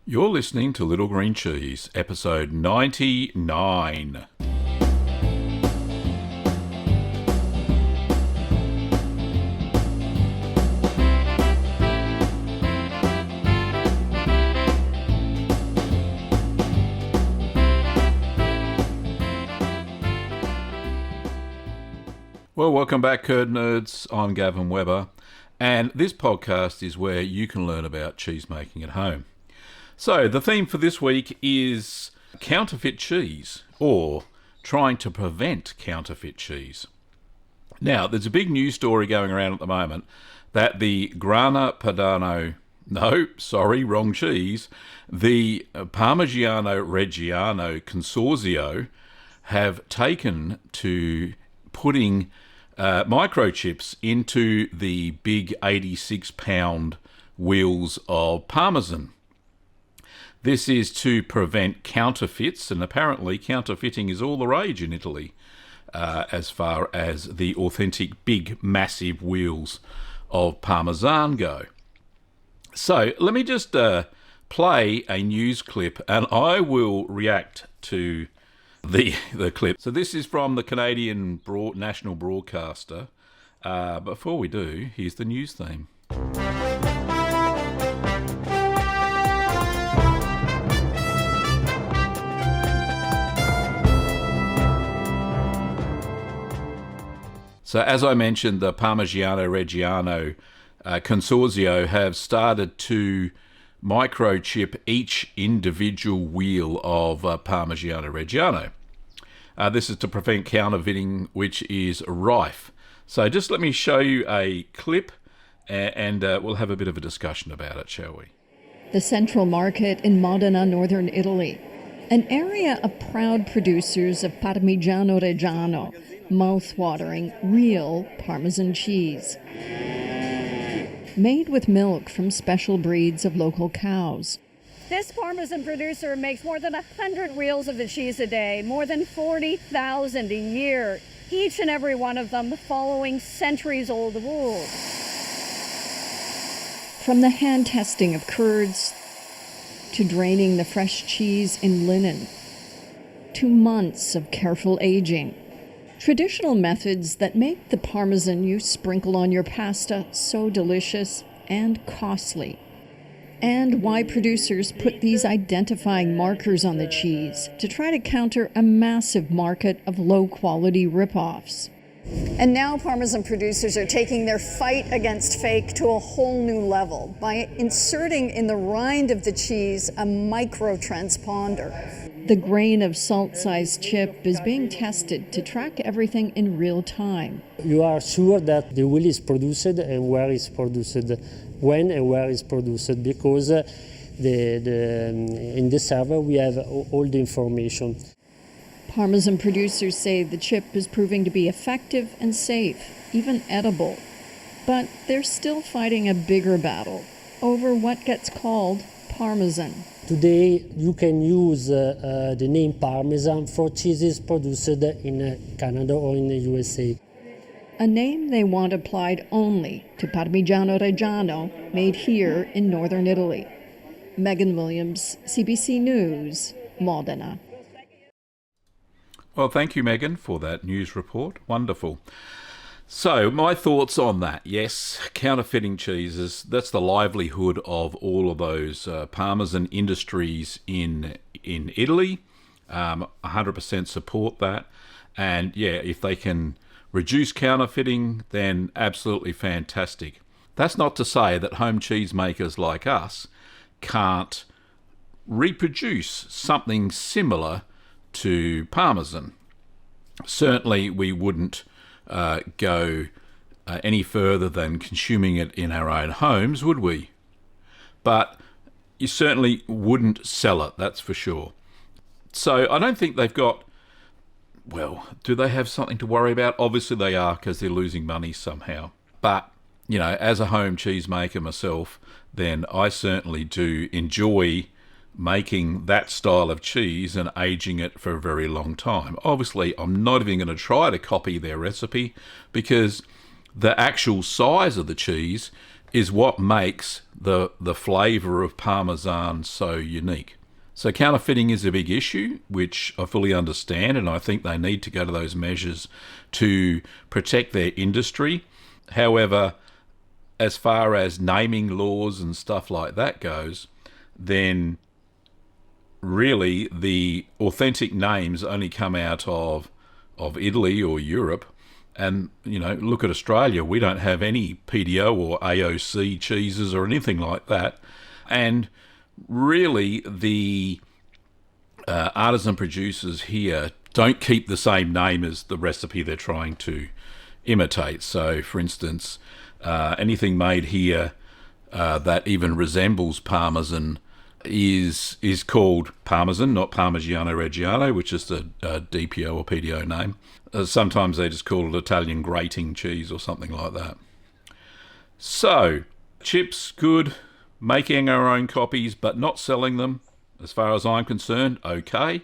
You're listening to Little Green Cheese, episode 99. Well, welcome back, Curd Nerds. I'm Gavin Weber, and this podcast is where you can learn about cheese making at home. So, the theme for this week is counterfeit cheese, or trying to prevent counterfeit cheese. Now, there's a big news story going around at the moment that the Grana Padano, wrong cheese, the Parmigiano Reggiano Consorzio have taken to putting microchips into the big 86-pound wheels of Parmesan. This is to prevent counterfeits, and apparently counterfeiting is all the rage in Italy as far as the authentic big massive wheels of Parmesan go. So let me just play a news clip and I will react to the clip. So this is from the Canadian national broadcaster. Before we do, here's the news theme. So as I mentioned, the Parmigiano Reggiano Consorzio have started to microchip each individual wheel of Parmigiano Reggiano. This is to prevent counterfeiting, which is rife. So just let me show you a clip and we'll have a bit of a discussion about it, shall we? The Central Market in Modena, northern Italy. An area of proud producers of Parmigiano Reggiano, mouth-watering, real Parmesan cheese. Made with milk from special breeds of local cows. This Parmesan producer makes more than 100 reels of the cheese a day, more than 40,000 a year, each and every one of them following centuries-old rules. From the hand testing of curds, to draining the fresh cheese in linen, to months of careful aging. Traditional methods that make the Parmesan you sprinkle on your pasta so delicious and costly. And why producers put these identifying markers on the cheese to try to counter a massive market of low-quality rip-offs. And now Parmesan producers are taking their fight against fake to a whole new level by inserting in the rind of the cheese a microtransponder. The grain of salt-sized chip is being tested to track everything in real time. You are sure that the wheel is produced and where is produced, when and where is produced, because in the server we have all the information. Parmesan producers say the chip is proving to be effective and safe, even edible. But they're still fighting a bigger battle over what gets called Parmesan. Today you can use the name Parmesan for cheeses produced in Canada or in the USA. A name they want applied only to Parmigiano Reggiano, made here in northern Italy. Megan Williams, CBC News, Modena. Well, thank you, Megan, for that news report. Wonderful. So, my thoughts on that. Yes, counterfeiting cheeses, that's the livelihood of all of those Parmesan industries in Italy. 100% support that. And yeah, if they can reduce counterfeiting, then absolutely fantastic. That's not to say that home cheese makers like us can't reproduce something similar to Parmesan. Certainly we wouldn't go any further than consuming it in our own homes, would we? But you certainly wouldn't sell it, that's for sure. So I don't think they've got, well, do they have something to worry about? Obviously they are, because they're losing money somehow. But, you know, as a home cheese maker myself, then I certainly do enjoy making that style of cheese and aging it for a very long time. Obviously, I'm not even going to try to copy their recipe because the actual size of the cheese is what makes the flavour of Parmesan so unique. So counterfeiting is a big issue, which I fully understand, and I think they need to go to those measures to protect their industry. However, as far as naming laws and stuff like that goes, then really the authentic names only come out of Italy or Europe. And, look at Australia. We don't have any PDO or AOC cheeses or anything like that. And really, the artisan producers here don't keep the same name as the recipe they're trying to imitate. So, for instance, anything made here that even resembles Parmesan is called Parmesan, not Parmigiano Reggiano, which is the DPO or PDO name. Sometimes they just call it Italian grating cheese or something like that. So, chips, good. Making our own copies, but not selling them, as far as I'm concerned, okay,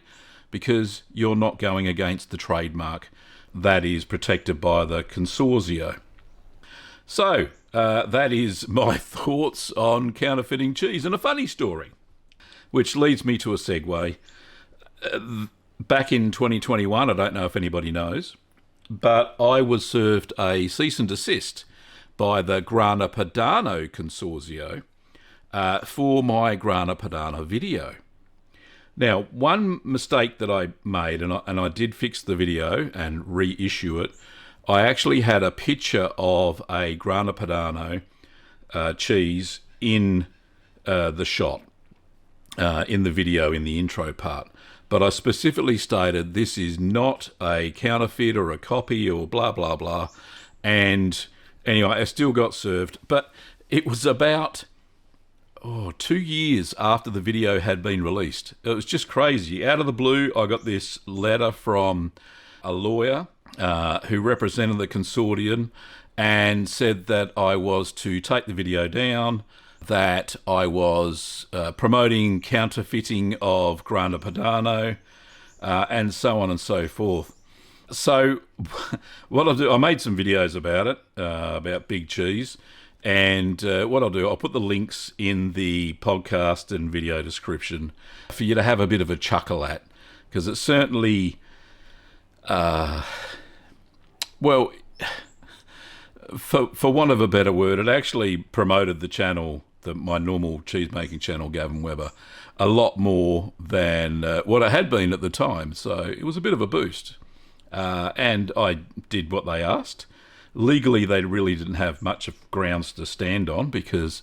because you're not going against the trademark that is protected by the Consorzio. So, that is my thoughts on counterfeiting cheese. And a funny story, which leads me to a segue. Back in 2021, I don't know if anybody knows, but I was served a cease and desist by the Grana Padano Consorzio for my Grana Padano video. Now, one mistake that I made, and I did fix the video and reissue it, I actually had a picture of a Grana Padano cheese in the shot, in the video, in the intro part. But I specifically stated this is not a counterfeit or a copy or blah, blah, blah. And anyway, I still got served. But it was about 2 years after the video had been released. It was just crazy. Out of the blue, I got this letter from a lawyer who represented the consortium and said that I was to take the video down, that I was promoting counterfeiting of Grana Padano, and so on and so forth. So what I'll do, I made some videos about it, about big cheese, and what I'll do, I'll put the links in the podcast and video description for you to have a bit of a chuckle at, because it's certainly, well, for want of a better word, it actually promoted the channel, my normal cheese-making channel, Gavin Weber, a lot more than what it had been at the time. So it was a bit of a boost. And I did what they asked. Legally, they really didn't have much of grounds to stand on because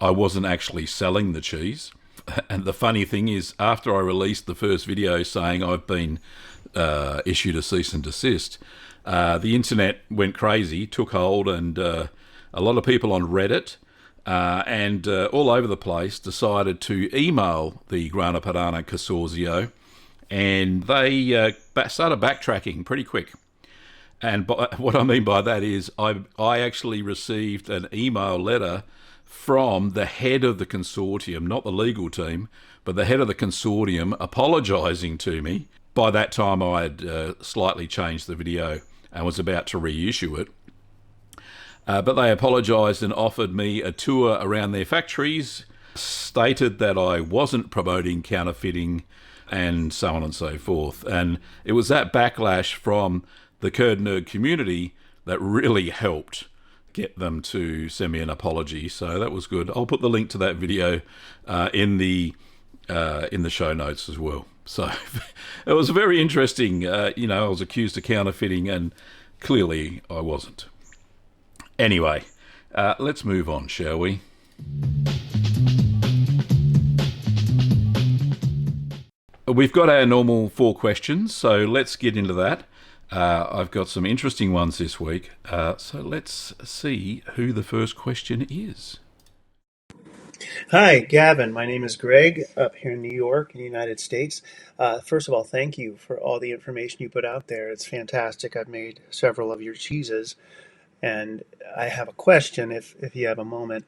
I wasn't actually selling the cheese. And the funny thing is, after I released the first video saying I've been issued a cease and desist, the internet went crazy, took hold, and a lot of people on Reddit and all over the place decided to email the Grana Padano Consorzio, and they started backtracking pretty quick. And what I mean by that is I actually received an email letter from the head of the consortium, not the legal team, but the head of the consortium apologising to me. By that time, I had slightly changed the video and was about to reissue it. But they apologised and offered me a tour around their factories, stated that I wasn't promoting counterfeiting, and so on and so forth. And it was that backlash from the Curd Nerd community that really helped get them to send me an apology. So that was good. I'll put the link to that video in the show notes as well. So it was very interesting. I was accused of counterfeiting, and clearly I wasn't. Anyway, let's move on, shall we? We've got our normal 4 questions, so let's get into that. I've got some interesting ones this week, so let's see who the first question is. Hi, Gavin. My name is Greg, up here in New York, in the United States. First of all, thank you for all the information you put out there. It's fantastic. I've made several of your cheeses, and I have a question, if you have a moment.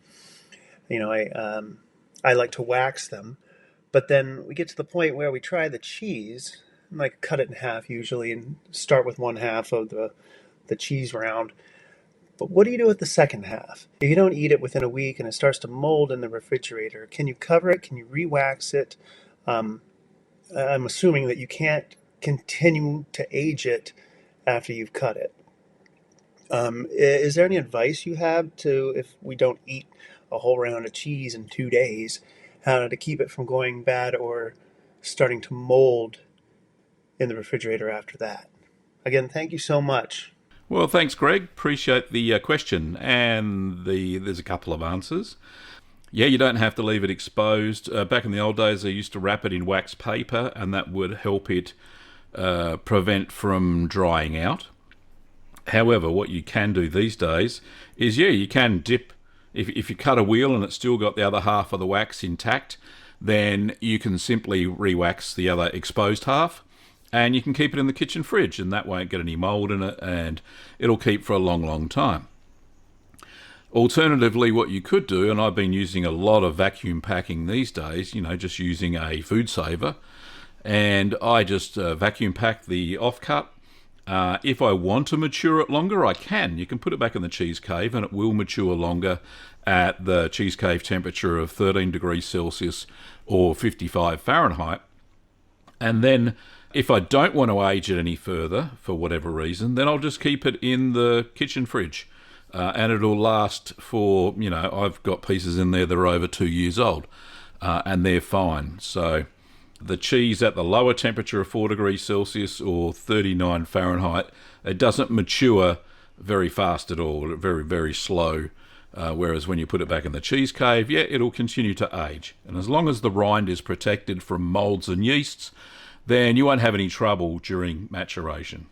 I like to wax them, but then we get to the point where we try the cheese, cut it in half usually, and start with one half of the cheese round. But what do you do with the second half? If you don't eat it within a week and it starts to mold in the refrigerator, can you cover it? Can you re-wax it? I'm assuming that you can't continue to age it after you've cut it. Is there any advice you have to, if we don't eat a whole round of cheese in 2 days, how to keep it from going bad or starting to mold in the refrigerator after that? Again, thank you so much. Well, thanks, Greg. Appreciate the question. And there's a couple of answers. Yeah, you don't have to leave it exposed. Back in the old days, they used to wrap it in wax paper, and that would help it prevent from drying out. However, what you can do these days is, you can dip. If you cut a wheel and it's still got the other half of the wax intact, then you can simply re-wax the other exposed half, and you can keep it in the kitchen fridge, and that won't get any mold in it, and it'll keep for a long, long time. Alternatively, what you could do, and I've been using a lot of vacuum packing these days, just using a food saver, and I just vacuum pack the offcut. If I want to mature it longer, I can. You can put it back in the cheese cave and it will mature longer at the cheese cave temperature of 13 degrees Celsius or 55 Fahrenheit. And then if I don't want to age it any further, for whatever reason, then I'll just keep it in the kitchen fridge. And it'll last for, I've got pieces in there that are over 2 years old, and they're fine. So the cheese at the lower temperature of 4 degrees Celsius or 39 Fahrenheit, it doesn't mature very fast at all, very, very slow. Whereas when you put it back in the cheese cave, it'll continue to age. And as long as the rind is protected from molds and yeasts, then you won't have any trouble during maturation.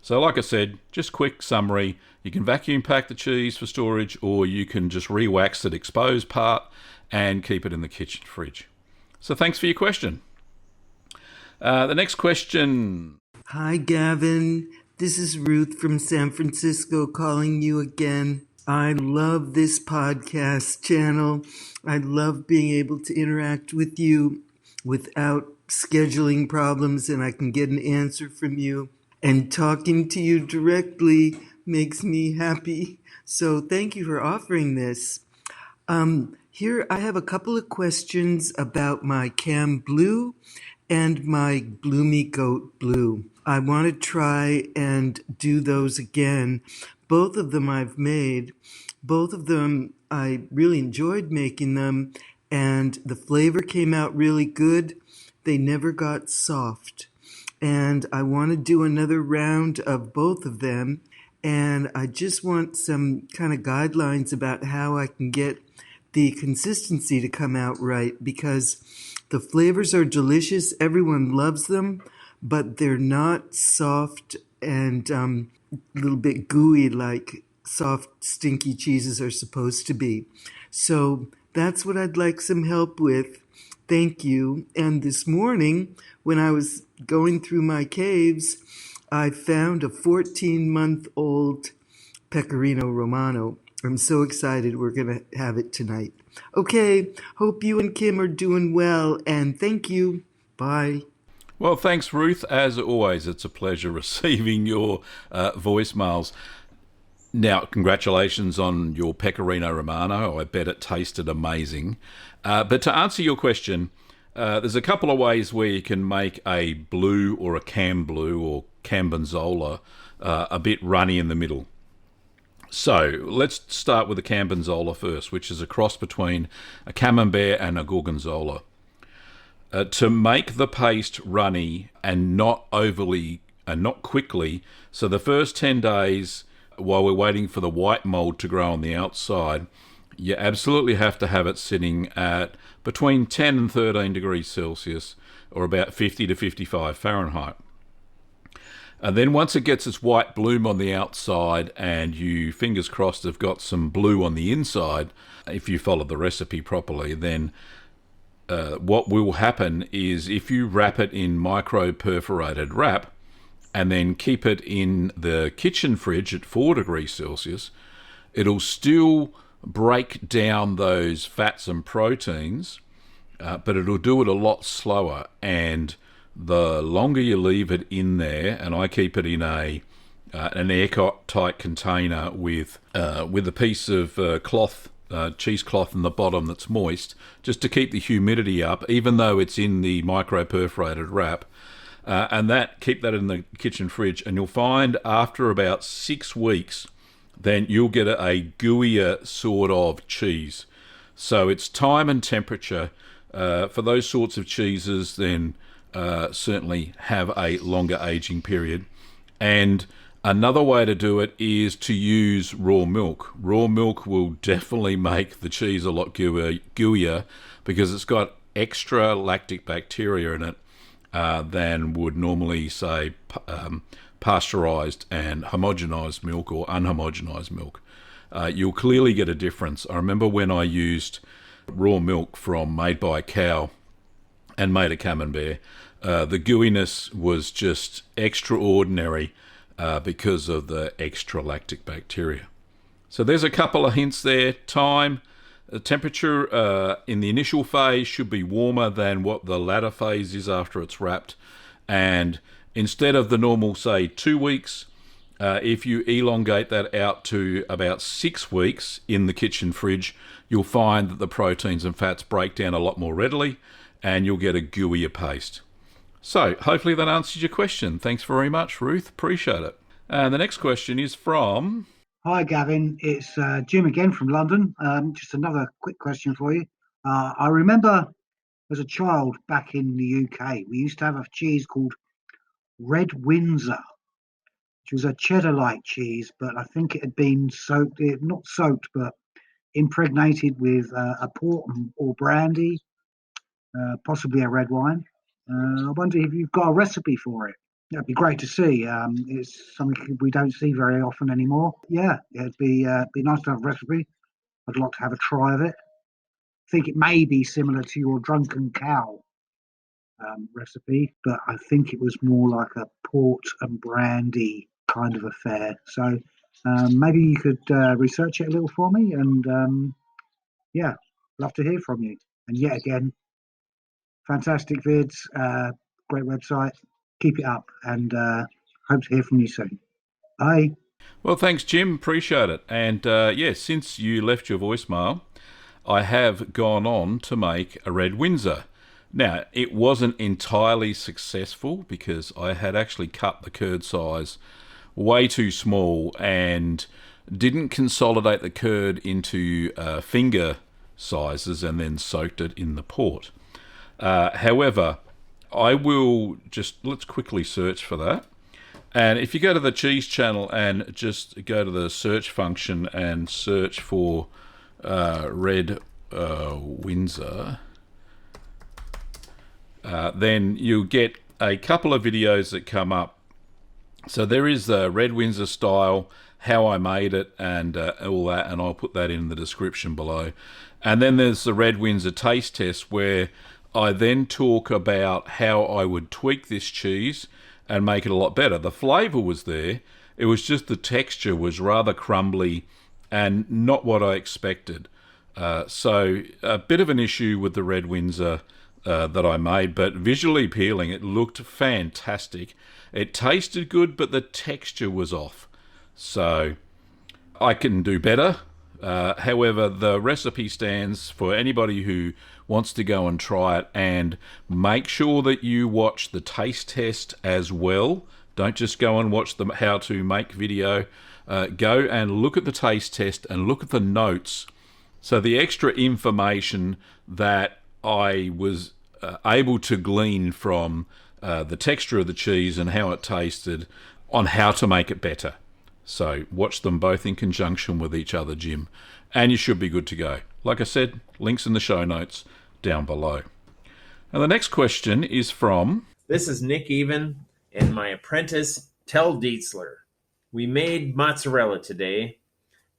So like I said, just quick summary, you can vacuum pack the cheese for storage, or you can just re-wax that exposed part and keep it in the kitchen fridge. So thanks for your question. The next question. Hi, Gavin. This is Ruth from San Francisco calling you again. I love this podcast channel. I love being able to interact with you without scheduling problems, and I can get an answer from you. And talking to you directly makes me happy. So thank you for offering this. Here I have a couple of questions about my Cam Blue and my Bloomy Goat Blue. I want to try and do those again. Both of them I've made. Both of them, I really enjoyed making them, and the flavor came out really good. They never got soft. And I want to do another round of both of them, and I just want some kind of guidelines about how I can get the consistency to come out right, because the flavors are delicious. Everyone loves them, but they're not soft and a little bit gooey like soft, stinky cheeses are supposed to be. So that's what I'd like some help with. Thank you. And this morning, when I was going through my caves, I found a 14-month-old Pecorino Romano. I'm so excited we're going to have it tonight. Okay, hope you and Kim are doing well, and thank you. Bye. Well, thanks, Ruth. As always, it's a pleasure receiving your voicemails. Now, congratulations on your Pecorino Romano. I bet it tasted amazing. But to answer your question, there's a couple of ways where you can make a blue or a Cam Blue or Cambanzola a bit runny in the middle. So let's start with the Cambanzola first, which is a cross between a Camembert and a Gorgonzola. To make the paste runny and not overly and not quickly, so the first 10 days while we're waiting for the white mold to grow on the outside, you absolutely have to have it sitting at between 10 and 13 degrees Celsius or about 50 to 55 Fahrenheit. And then once it gets its white bloom on the outside and you, fingers crossed, have got some blue on the inside, if you follow the recipe properly, then what will happen is if you wrap it in micro-perforated wrap and then keep it in the kitchen fridge at 4 degrees Celsius, it'll still break down those fats and proteins, but it'll do it a lot slower. And the longer you leave it in there, and I keep it in a an airtight container with a piece of cloth, cheesecloth in the bottom that's moist, just to keep the humidity up, even though it's in the micro-perforated wrap. And keep that in the kitchen fridge, and you'll find after about 6 weeks, then you'll get a gooier sort of cheese. So it's time and temperature. For those sorts of cheeses, then certainly have a longer aging period. And another way to do it is to use raw milk. Raw milk will definitely make the cheese a lot gooier because it's got extra lactic bacteria in it than would normally, say, pasteurized and homogenized milk or unhomogenized milk. You'll clearly get a difference. I remember when I used raw milk from Made by a Cow and made a camembert, the gooiness was just extraordinary because of the extra lactic bacteria. So there's a couple of hints there. Time, temperature in the initial phase should be warmer than what the latter phase is after it's wrapped. And instead of the normal, say, 2 weeks, if you elongate that out to about 6 weeks in the kitchen fridge, you'll find that the proteins and fats break down a lot more readily and you'll get a gooier paste. So hopefully that answers your question. Thanks very much, Ruth. Appreciate it. And the next question is from... Hi, Gavin. It's Jim again from London. Just another quick question for you. I remember as a child back in the UK, we used to have a cheese called Red Windsor, which was a cheddar-like cheese, but I think it had been soaked, not soaked, but impregnated with a port or brandy, possibly a red wine. I wonder if you've got a recipe for it. That'd be great to see. It's something we don't see very often anymore. Yeah, it'd be nice to have a recipe. I'd like to have a try of it. I think it may be similar to your Drunken Cow recipe, but I think it was more like a port and brandy kind of affair. So maybe you could research it a little for me, and yeah, love to hear from you. And yet again, fantastic vids, great website. Keep it up, and hope to hear from you soon. Bye. Well, thanks, Jim. Appreciate it. And yes, since you left your voicemail, I have gone on to make a Red Windsor. Now, it wasn't entirely successful because I had actually cut the curd size way too small and didn't consolidate the curd into finger sizes and then soaked it in the port. However, I will let's quickly search for that. And if you go to the Cheese Channel and just go to the search function and search for Red Windsor, then you'll get a couple of videos that come up. So there is the Red Windsor style, how I made it, and all that, and I'll put that in the description below. And then there's the Red Windsor taste test, where I then talk about how I would tweak this cheese and make it a lot better. The flavour was there. It was just the texture was rather crumbly and not what I expected. So a bit of an issue with the Red Windsor that I made, but visually appealing. It looked fantastic. It tasted good, but the texture was off. So I can do better. However, the recipe stands for anybody who wants to go and try it, and make sure that you watch the taste test as well. Don't just go and watch the how to make video. Go and look at the taste test and look at the notes. So the extra information that I was able to glean from the texture of the cheese and how it tasted on how to make it better. So watch them both in conjunction with each other, Jim, and you should be good to go. Like I said, links in the show notes down below. And the next question is from... This is Nick Even and my apprentice, Tel Dietzler. We made mozzarella today.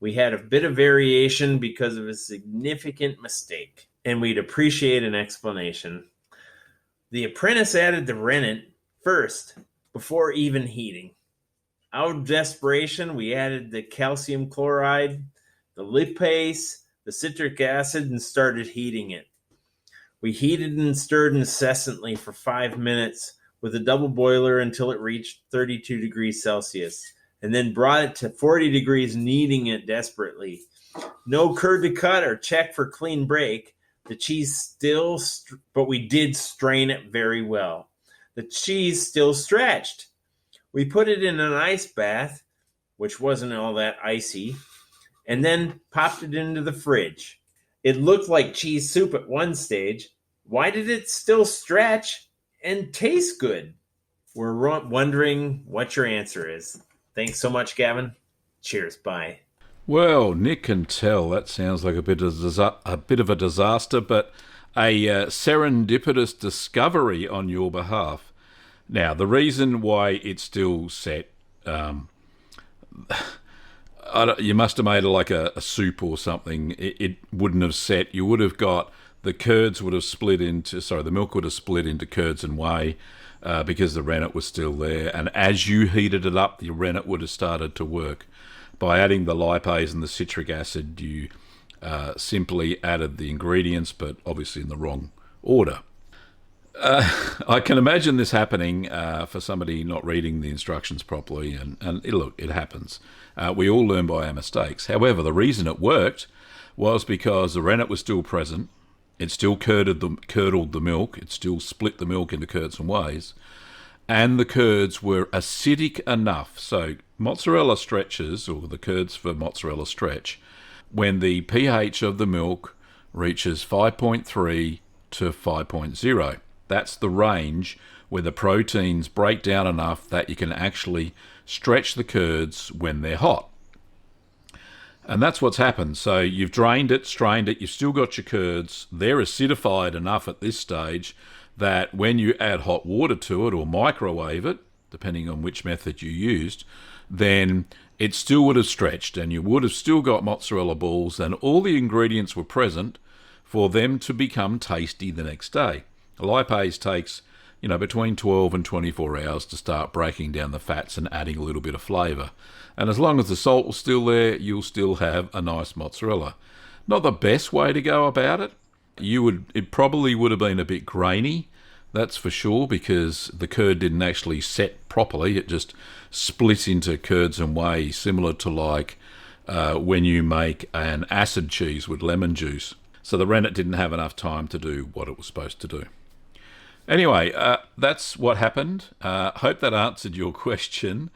We had a bit of variation because of a significant mistake, and we'd appreciate an explanation. The apprentice added the rennet first, before even heating. Out of desperation, we added the calcium chloride, the lipase, the citric acid, and started heating it. We heated and stirred incessantly for 5 minutes with a double boiler until it reached 32 degrees Celsius. and then brought it to 40 degrees, kneading it desperately. No curd to cut or check for clean break. The cheese still, but we did strain it very well. The cheese still stretched. We put it in an ice bath, which wasn't all that icy, and then popped it into the fridge. It looked like cheese soup at one stage. Why did it still stretch and taste good? We're wondering what your answer is. Thanks so much, Gavin. Cheers. Bye. Well, Nick can tell that sounds like a bit of a disaster, but a serendipitous discovery on your behalf. Now, the reason why it's still set, you must have made it like a soup or something. It wouldn't have set. You would have got the milk would have split into curds and whey because the rennet was still there. And as you heated it up, the rennet would have started to work. By adding the lipase and the citric acid, you simply added the ingredients, but obviously in the wrong order. I can imagine this happening for somebody not reading the instructions properly, and look, it happens. We all learn by our mistakes. However, the reason it worked was because the rennet was still present. It still curdled the milk. It still split the milk into curds and wheys. And the curds were acidic enough. So mozzarella stretches, or the curds for mozzarella stretch, when the pH of the milk reaches 5.3 to 5.0. That's the range where the proteins break down enough that you can actually stretch the curds when they're hot. And that's what's happened. So you've drained it, strained it, you've still got your curds. They're acidified enough at this stage that when you add hot water to it or microwave it, depending on which method you used, then it still would have stretched and you would have still got mozzarella balls, and all the ingredients were present for them to become tasty the next day. Lipase takes, between 12 and 24 hours to start breaking down the fats and adding a little bit of flavour. And as long as the salt was still there, you'll still have a nice mozzarella. Not the best way to go about it. It probably would have been a bit grainy, that's for sure, because the curd didn't actually set properly. It just split into curds and whey, similar to like when you make an acid cheese with lemon juice. So the rennet didn't have enough time to do what it was supposed to do. Anyway, that's what happened. Hope that answered your question.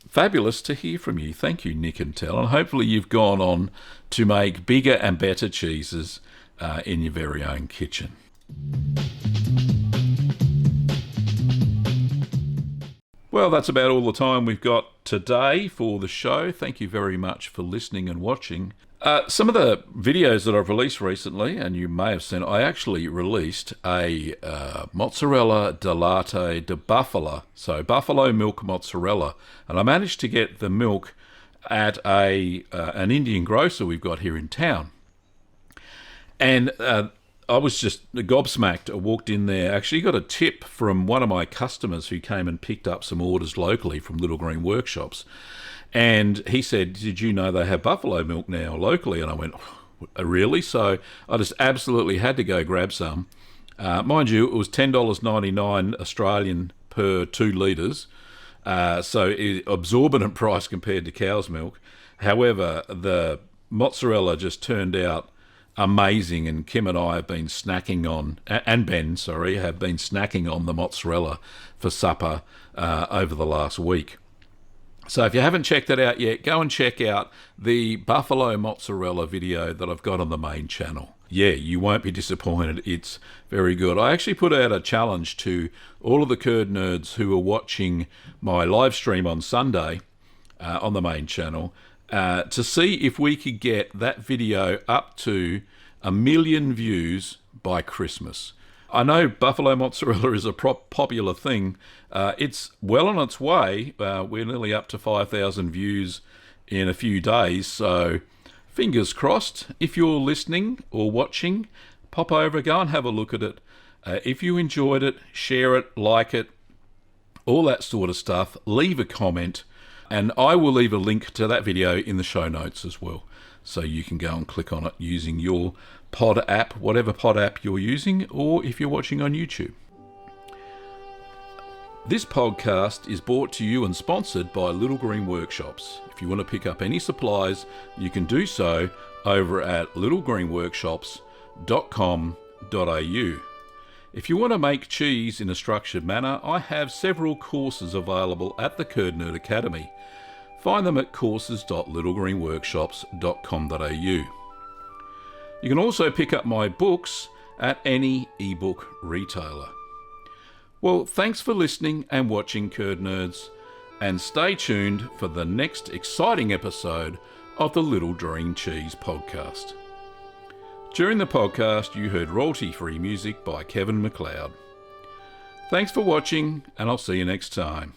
Fabulous to hear from you. Thank you, Nick and Tel. And hopefully you've gone on to make bigger and better cheeses in your very own kitchen. Well, that's about all the time we've got today for the show. Thank you very much for listening and watching. Some of the videos that I've released recently, and you may have seen, I actually released a mozzarella de latte de buffalo, so buffalo milk mozzarella, and I managed to get the milk at an Indian grocer we've got here in town. And I was just gobsmacked. I walked in there. Actually got a tip from one of my customers who came and picked up some orders locally from Little Green Workshops. And he said, "Did you know they have buffalo milk now locally?" And I went, "Oh, really?" So I just absolutely had to go grab some. Mind you, it was $10.99 Australian per 2 litres. So exorbitant price compared to cow's milk. However, the mozzarella just turned out amazing, and Kim and I have been snacking on, and Ben, have been snacking on the mozzarella for supper over the last week. So if you haven't checked that out yet, go and check out the buffalo mozzarella video that I've got on the main channel. Yeah, you won't be disappointed. It's very good. I actually put out a challenge to all of the curd nerds who are watching my live stream on Sunday on the main channel to see if we could get that video up to 1 million views by Christmas. I know buffalo mozzarella is a popular thing. It's well on its way. We're nearly up to 5,000 views in a few days, so fingers crossed. If you're listening or watching, pop over, go and have a look at it. If you enjoyed it, share it, like it, all that sort of stuff. Leave a comment, and I will leave a link to that video in the show notes as well, so you can go and click on it using your pod app, whatever pod app you're using, or if you're watching on YouTube. This podcast is brought to you and sponsored by Little Green Workshops. If you want to pick up any supplies, you can do so over at littlegreenworkshops.com.au. If you want to make cheese in a structured manner, I have several courses available at the Curd Nerd Academy. Find them at courses.littlegreenworkshops.com.au. You can also pick up my books at any ebook retailer. Well, thanks for listening and watching, Curd Nerds, and stay tuned for the next exciting episode of the Little Green Cheese podcast. During the podcast, you heard royalty-free music by Kevin MacLeod. Thanks for watching, and I'll see you next time.